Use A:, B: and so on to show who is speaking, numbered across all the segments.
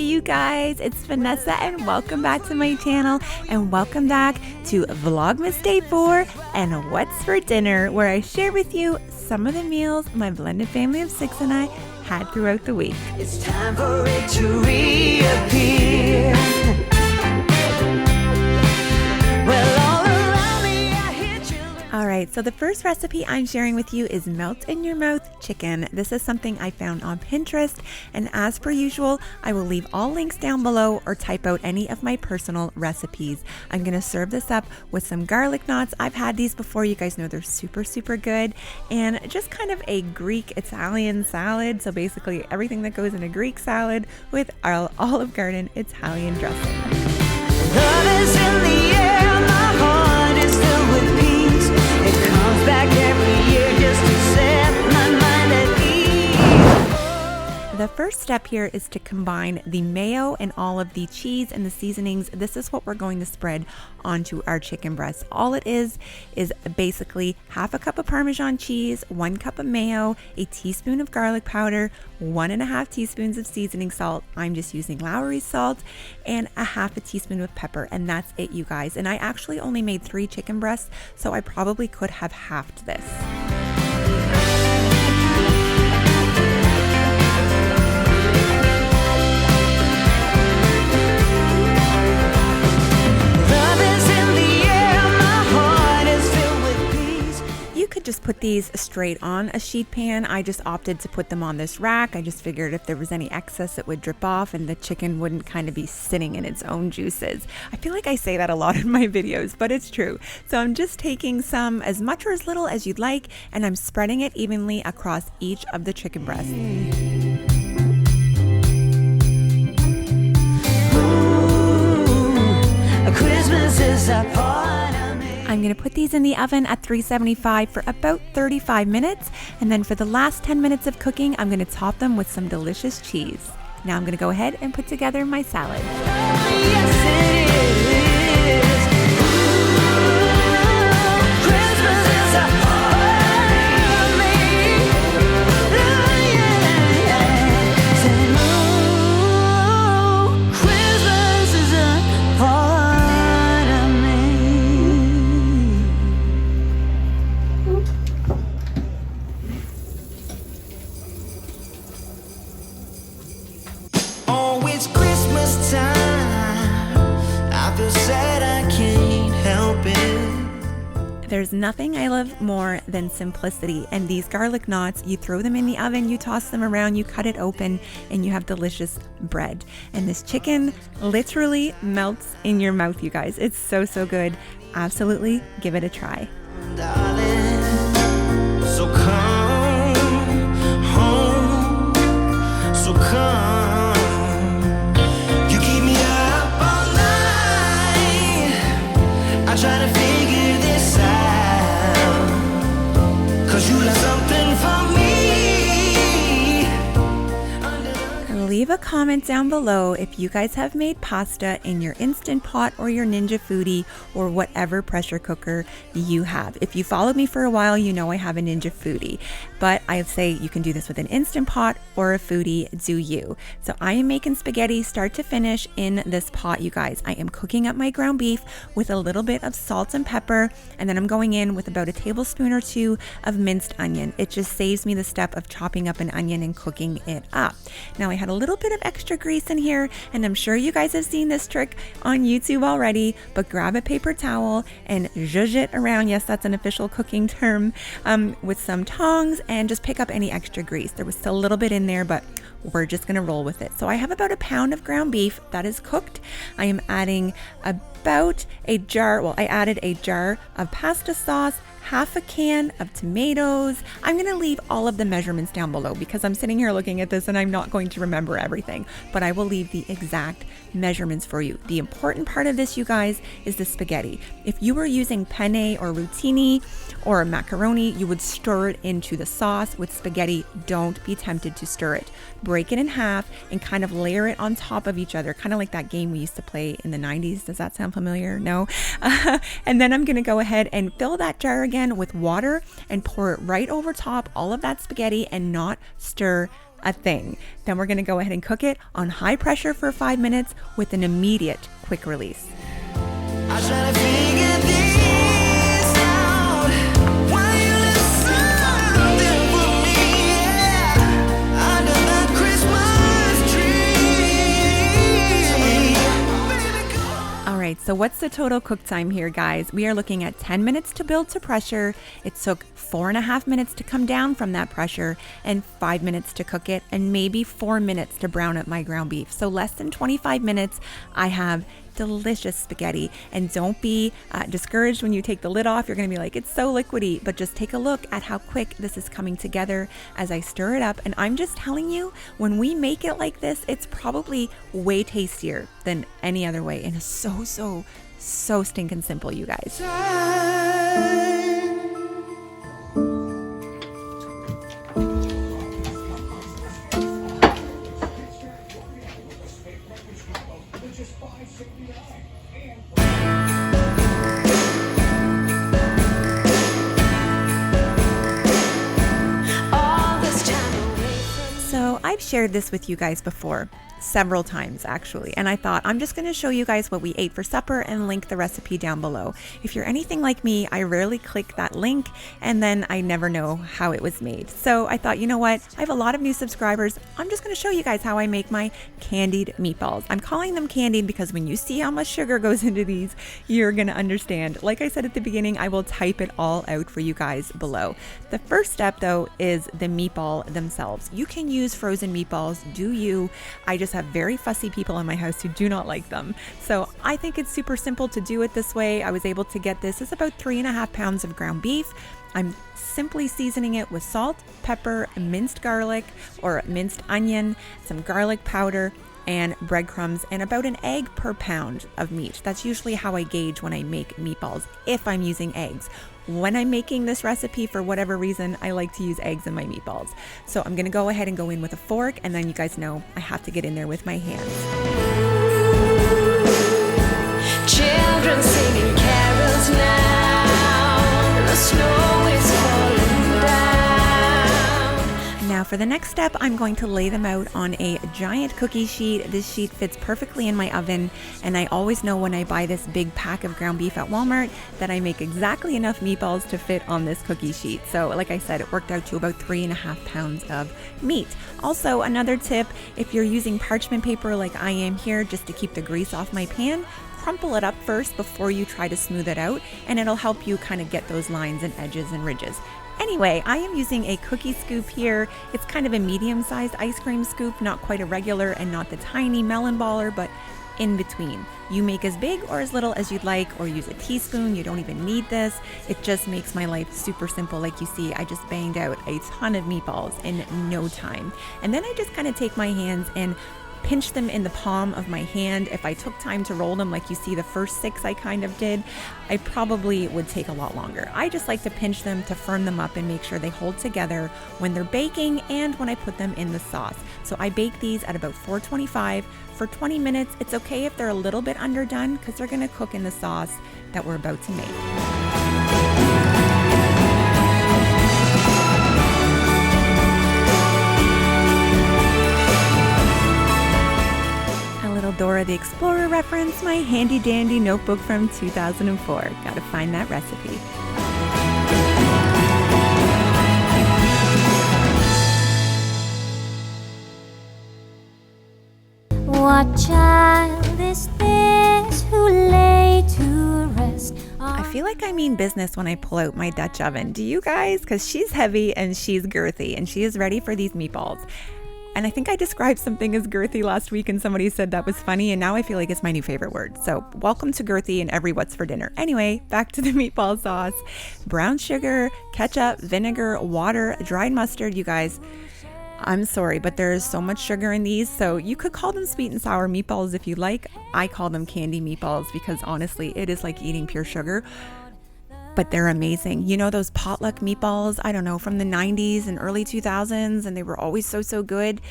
A: you guys, it's Vanessa and welcome back to my channel and welcome back to Vlogmas Day 4 and What's for Dinner, where I share with you some of the meals my blended family of 6 and I had throughout the week.
B: It's time for it to reappear.
A: Alright, so the first recipe I'm sharing with you is melt in your mouth chicken. This is something I found on Pinterest, and as per usual, I will leave all links down below or type out any of my personal recipes. I'm going to serve this up with some garlic knots. I've had these before, you guys know they're super good, and just kind of a Greek Italian salad. So basically everything that goes in a Greek salad with Olive Garden Italian dressing.
B: Love is in the air, my heart is filled with peace. It comes back every year just to set my mind at ease.
A: The first step here is to combine the mayo and all of the cheese and the seasonings. This is what we're going to spread onto our chicken breast. All it is basically half a cup of Parmesan cheese, 1 cup of mayo, a teaspoon of garlic powder, 1.5 teaspoons of seasoning salt. I'm just using Lowry's salt, and a half a teaspoon of pepper, and that's it, you guys. And I actually only made 3 chicken breasts, so I probably could have halved this. Just put these straight on a sheet pan. I just opted to put them on this rack. I just figured if there was any excess it would drip off and the chicken wouldn't kind of be sitting in its own juices. I feel like I say that a lot in my videos, but it's true. So I'm just taking some, as much or as little as you'd like, and I'm spreading it evenly across each of the chicken breasts.
B: Ooh, Christmas is a part.
A: I'm going to put these in the oven at 375 for about 35 minutes, and then for the last 10 minutes of cooking, I'm going to top them with some delicious cheese. Now I'm going to go ahead and put together my salad. There's nothing I love more than simplicity, and these garlic knots, you throw them in the oven, you toss them around, you cut it open, and you have delicious bread. And this chicken literally melts in your mouth, you guys. It's so good. Absolutely give it a try.
B: Darling, so come home, so come. You keep me up all night. I try to figure this out, 'cause you left something for me.
A: Leave a comment down below if you guys have made pasta in your Instant Pot or your Ninja Foodi or whatever pressure cooker you have. If you followed me for a while, you know I have a Ninja Foodi, but I'd say you can do this with an Instant Pot or a Foodi, do you. So I am making spaghetti start to finish in this pot, you guys. I am cooking up my ground beef with a little bit of salt and pepper, and then I'm going in with about a tablespoon or 2 of minced onion. It just saves me the step of chopping up an onion and cooking it up. Now I had a little bit of extra grease in here, and I'm sure you guys have seen this trick on YouTube already, but grab a paper towel and zhuzh it around. Yes, that's an official cooking term, with some tongs, and just pick up any extra grease. There was still a little bit in there, but we're just gonna roll with it. So I have about a pound of ground beef that is cooked. I am adding about a jar, well, I added a jar of pasta sauce, half a can of tomatoes. I'm going to leave all of the measurements down below because I'm sitting here looking at this and I'm not going to remember everything, but I will leave the exact measurements for you. The important part of this, you guys, is the spaghetti. If you were using penne or rotini or macaroni, you would stir it into the sauce. With spaghetti, don't be tempted to stir it. Break it in half and kind of layer it on top of each other, kind of like that game we used to play in the 90s. Does that sound familiar? No? And then I'm going to go ahead and fill that jar again with water and pour it right over top all of that spaghetti and not stir a thing. Then we're gonna go ahead and cook it on high pressure for 5 minutes with an immediate quick release.
B: I try to figure this out. Why you left something for me, yeah, under the Christmas tree. Baby, come.
A: All right, so what's the total cook time here, guys? We are looking at 10 minutes to build to pressure. It took 4.5 minutes to come down from that pressure and 5 minutes to cook it and maybe 4 minutes to brown up my ground beef. So less than 25 minutes, I have delicious spaghetti. And don't be discouraged when you take the lid off. You're gonna be like, it's so liquidy, but just take a look at how quick this is coming together as I stir it up. And I'm just telling you, when we make it like this, it's probably way tastier than any other way. And it's so stinking simple, you guys. So I've shared this with you guys before, several times actually, and I thought I'm just going to show you guys what we ate for supper and link the recipe down below. If you're anything like me, I rarely click that link and then I never know how it was made. So I thought, you know what, I have a lot of new subscribers. I'm just going to show you guys how I make my candied meatballs. I'm calling them candied because when you see how much sugar goes into these, you're going to understand. Like I said at the beginning, I will type it all out for you guys below. The first step though is the meatball themselves. You can use frozen meatballs, do you? I just have very fussy people in my house who do not like them. So I think it's super simple to do it this way. I was able to get this. It's about 3.5 pounds of ground beef. I'm simply seasoning it with salt, pepper, minced garlic or minced onion, some garlic powder, and breadcrumbs, and about an egg per pound of meat. That's usually how I gauge when I make meatballs, if I'm using eggs. When I'm making this recipe, for whatever reason, I like to use eggs in my meatballs. So I'm gonna go ahead and go in with a fork, and then you guys know I have to get in there with my hands.
B: Children singing carols now. The snow is falling down.
A: Now for the next step, I'm going to lay them out on a giant cookie sheet. This sheet fits perfectly in my oven, and I always know when I buy this big pack of ground beef at Walmart that I make exactly enough meatballs to fit on this cookie sheet. So like I said, it worked out to about 3.5 pounds of meat. Also, another tip, if you're using parchment paper like I am here, just to keep the grease off my pan, crumple it up first before you try to smooth it out, and it'll help you kind of get those lines and edges and ridges. Anyway, I am using a cookie scoop here. It's kind of a medium-sized ice cream scoop, not quite a regular and not the tiny melon baller, but in between. You make as big or as little as you'd like, or use a teaspoon. You don't even need this. It just makes my life super simple. Like you see, I just banged out a ton of meatballs in no time. And then I just kind of take my hands and pinch them in the palm of my hand. If I took time to roll them like you see the first 6 I kind of did, I probably would take a lot longer. I just like to pinch them to firm them up and make sure they hold together when they're baking and when I put them in the sauce. So I bake these at about 425 for 20 minutes. It's okay if they're a little bit underdone because they're gonna cook in the sauce that we're about to make. Dora the Explorer reference, my handy dandy notebook from 2004. Gotta find that recipe.
C: What child is this who lay to rest?
A: I feel like I mean business when I pull out my Dutch oven. Do you guys? Because she's heavy and she's girthy and she is ready for these meatballs. And I think I described something as girthy last week and somebody said that was funny, and now I feel like it's my new favorite word. So welcome to girthy and every what's for dinner. Anyway, back to the meatball sauce. Brown sugar, ketchup, vinegar, water, dried mustard. You guys, I'm sorry, but there's so much sugar in these, so you could call them sweet and sour meatballs if you like. I call them candy meatballs because honestly, it is like eating pure sugar. But they're amazing. You know those potluck meatballs, I don't know, from the 90s and early 2000s, and they were always so good.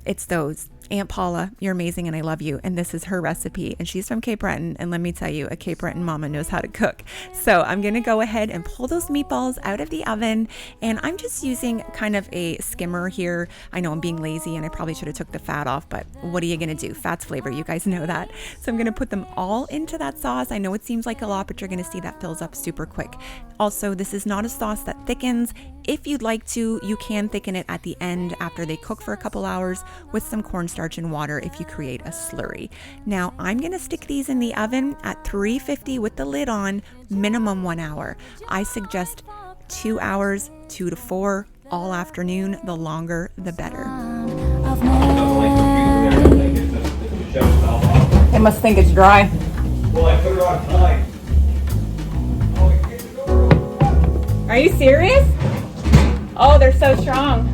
A: it's those. Aunt Paula, you're amazing and I love you. And this is her recipe. And she's from Cape Breton. And let me tell you, a Cape Breton mama knows how to cook. So I'm going to go ahead and pull those meatballs out of the oven. And I'm just using kind of a skimmer here. I know I'm being lazy and I probably should have took the fat off, but what are you going to do? Fat's flavor. You guys know that. So I'm going to put them all into that sauce. I know it seems like a lot, but you're going to see that fills up super quick. Also, this is not a sauce that thickens. If you'd like to, you can thicken it at the end after they cook for a couple hours with some cornstarch and water if you create a slurry. Now, I'm going to stick these in the oven at 350 with the lid on, minimum 1 hour. I suggest 2 hours, 2 to 4, all afternoon. The longer, the better.
D: They must think it's dry.
E: Well, I put it on time.
D: Are you serious? Oh, they're so strong.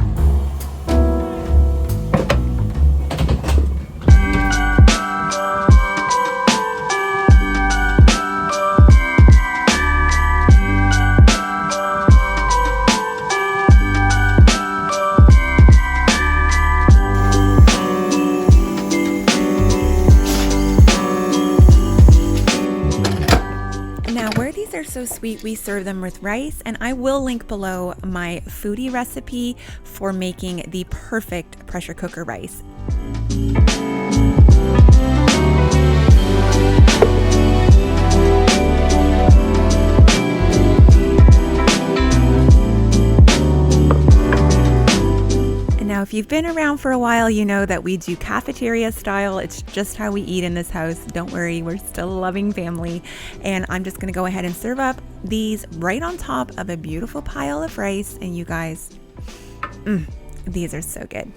A: They're so sweet, we serve them with rice, and I will link below my Foodi recipe for making the perfect pressure cooker rice. Now, if you've been around for a while, you know that we do cafeteria style. It's just how we eat in this house. Don't worry, we're still a loving family. And I'm just gonna go ahead and serve up these right on top of a beautiful pile of rice. And you guys, these are so good.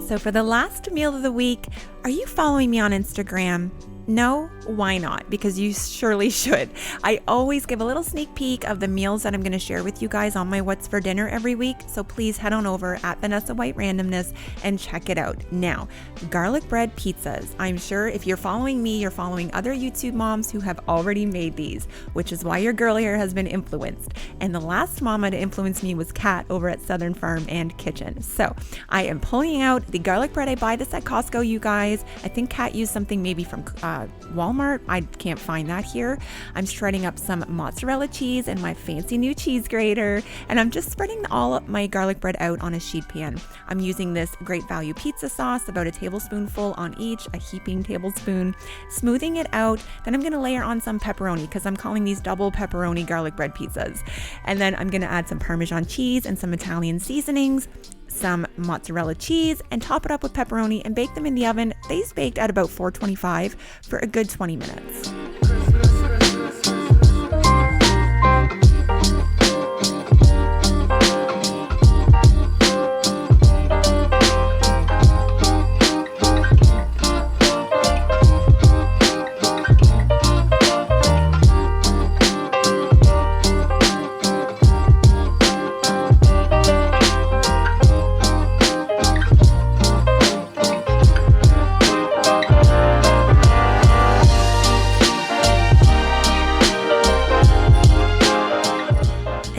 A: So for the last meal of the week, are you following me on Instagram? No? Why not? Because you surely should. I always give a little sneak peek of the meals that I'm going to share with you guys on my What's for Dinner every week. So please head on over at Vanessa White Randomness and check it out. Now, garlic bread pizzas. I'm sure if you're following me, you're following other YouTube moms who have already made these, which is why your girl here has been influenced. And the last mama to influence me was Kat over at Southern Farm and Kitchen. So I am pulling out the garlic bread. I buy this at Costco, you guys. I think Kat used something maybe from Walmart. I can't find that here. I'm shredding up some mozzarella cheese in my fancy new cheese grater, and I'm just spreading all of my garlic bread out on a sheet pan. I'm using this Great Value pizza sauce, about a tablespoonful on each, a heaping tablespoon, smoothing it out. Then I'm going to layer on some pepperoni because I'm calling these double pepperoni garlic bread pizzas. And then I'm going to add some Parmesan cheese and some Italian seasonings, some mozzarella cheese, and top it up with pepperoni and bake them in the oven. These baked at about 425 for a good 20 minutes.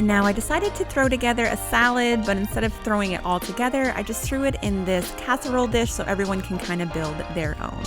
A: Now I decided to throw together a salad, but instead of throwing it all together, I just threw it in this casserole dish so everyone can kind of build their own.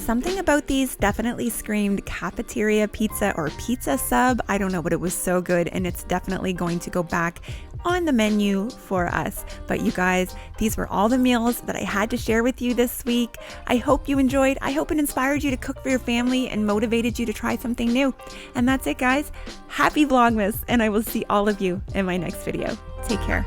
A: Something about these definitely screamed cafeteria pizza or pizza sub. I don't know, but it was so good, and it's definitely going to go back on the menu for us. But you guys, these were all the meals that I had to share with you this week. I hope you enjoyed. I hope it inspired you to cook for your family and motivated you to try something new. And that's it, guys. Happy Vlogmas, and I will see all of you in my next video. Take care.